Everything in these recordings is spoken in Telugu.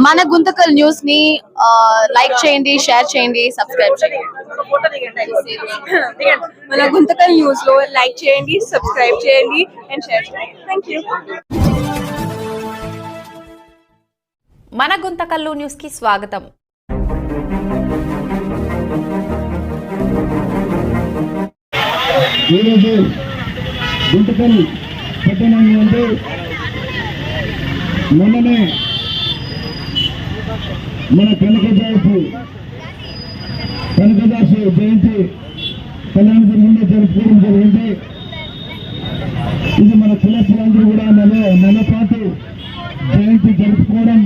మన గుంతకల్ న్యూస్ ని లైక్ చేయండి, షేర్ చేయండి, సబ్స్క్రైబ్ చేయండి. మన గుంతకల్ న్యూస్ లో లైక్ చేయండి, సబ్స్క్రైబ్ చేయండి అండ్ షేర్ చేయండి. థాంక్యూ. మన గుంతకల్లు న్యూస్ కి స్వాగతం. ఈరోజు గుంతకల్ పట్టణం నుండి మొన్ననే మన కనకదాసు జయంతి కళ్యాణం ముందే జరుపుకోవడం జరిగింది. ఇది మన కులస్తులందరూ కూడా నెల పాటు జయంతి జరుపుకోవడం,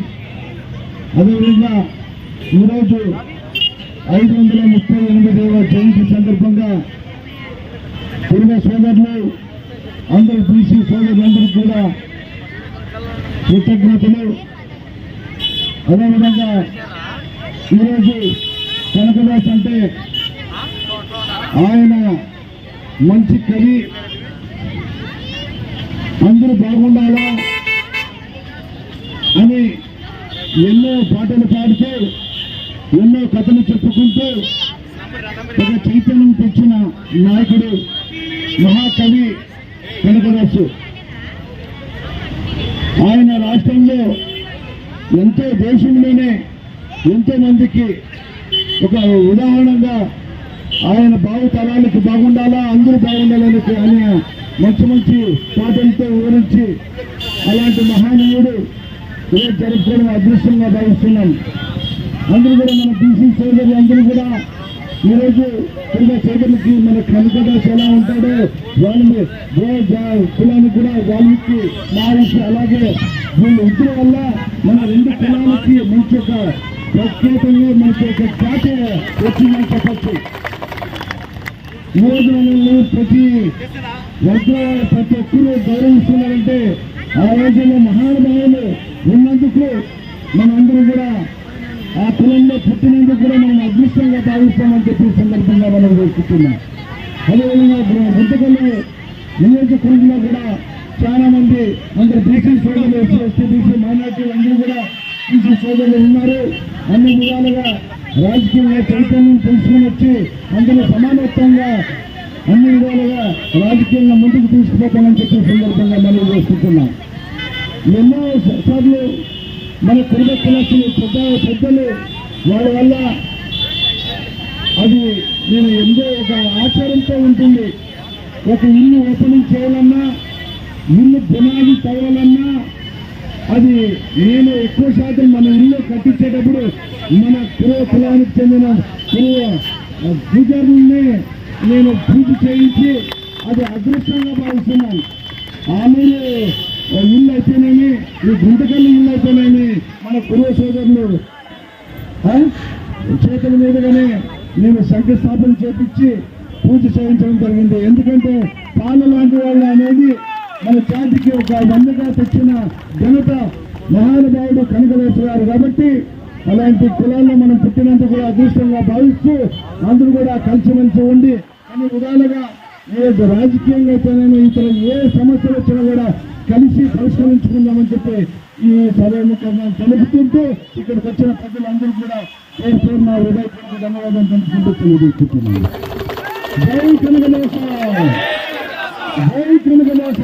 అదేవిధంగా ఈరోజు 538వ జయంతి సందర్భంగా కుటుంబ సోదరులు అందరూ బీసీ సోదరులందరికీ కూడా కృతజ్ఞతలు. అదేవిధంగా ఈరోజు కనకదాస్ అంటే ఆయన మంచి కవి, అందరూ బాగుండాలా అని ఎన్నో పాటలు పాడుతూ ఎన్నో కథలు చెప్పుకుంటూ ఒక చైతన్యం తెచ్చిన నాయకుడు మహాకవి కనకదాసు. ఆయన రాష్ట్రంలో ఎంతో దేశంలోనే ఎంతో మందికి ఒక ఉదాహరణగా ఆయన భావితరాలకు బాగుండాలా, అందరూ బాగుండాలని ఆయన మంచి మంచి పాటలతో వివరించి అలాంటి మహానీయుడు ఈరోజు జరుపుకోవడం అదృష్టంగా భావిస్తున్నాం. అందరూ కూడా మన బీసీ సోదరులు అందరూ కూడా ఈరోజు కుటుంబ సోదరులకి మన కనకదాస్ ఎలా ఉంటాడో వాళ్ళని కులానికి కూడా వాళ్ళకి మారికి అలాగే వీళ్ళు ఇద్దరు వల్ల మన రెండు కులాలకి మంచి ఒక ప్రత్యేకంగా మనకి ఒక ఖ్యాత వచ్చిందని చెప్పచ్చు. ఈరోజు మనల్ని ప్రతి ఒక్కరు గౌరవిస్తున్నారంటే ఆ రోజుల్లో మహానుభావులు ఉన్నందుకు మనందరూ కూడా ఆ కులంలో పుట్టినందుకు కూడా మనం అదృష్టంగా భావిస్తామని చెప్పి సందర్భంగా మనం వేసుకుంటున్నాం. అదేవిధంగా గుంతకల్ నియోజకవర్గంలో కూడా చాలా మంది అందరు బీసీ సోదరులు, ఎస్సీ బీసీ మైనార్టీలు అందరూ కూడా బీసీ సోదరులు ఉన్నారు. అన్ని విధాలుగా రాజకీయంగా చైతన్యం తెలుసుకుని వచ్చి అందరూ సమానత్వంగా అన్ని విధాలుగా రాజకీయంగా ముందుకు తీసుకుపోతామని చెప్పే సందర్భంగా మనం వేసుకుంటున్నాం. ఎన్నో సార్లు మన కుటుంబ పెద్దలు వాళ్ళ వల్ల అది నేను ఎంతో ఒక ఆచారంతో ఉంటుంది. ఒక ఇల్లు ఓపెనింగ్ చేయాలన్నా, ఇల్లు పునాది తవ్వాలన్నా అది నేను ఎక్కువ శాతం మన ఇల్లు కట్టించేటప్పుడు మన కులానికి చెందిన పూజారుల్ని నేను పూజ చేయించి అది అదృష్టంగా భావిస్తున్నాను. ఆమెను ఇల్లు అయితేనేమి, ఈ గుంతకల్లి ఇల్లు అయితేనేమి మన పూర్వ సోదరులు చేతుల మీదుగానే నేను శంకుస్థాపన చేపించి పూజ చేయించడం జరిగింది. ఎందుకంటే పాలు లాంటి వాళ్ళు అనేది మన జాతికి ఒక వందగా తెచ్చిన ఘనత మహానుభావుడు కనకదాసు గారు. కాబట్టి అలాంటి కులాల్లో మనం పుట్టినందుకు కూడా అదృష్టంగా భావిస్తూ అందరూ కూడా కలిసిమెలిసి ఉండి అన్ని విధాలుగా రాజకీయంగా అయితేనేమి ఇతర ఏ సమస్యలు వచ్చినా కూడా కలిసి పరిష్కరించుకుందామని చెప్పి ఈ సభాముఖంగా తెలుపుతుంటూ ఇక్కడికి వచ్చిన ప్రజలందరూ కూడా పేరు పేరు నా హృదయపూర్వక ధన్యవాదాలు తెలుసుకుంటూ తెలియజేస్తున్నాను. జై కనకదాస, జై కనకదాస.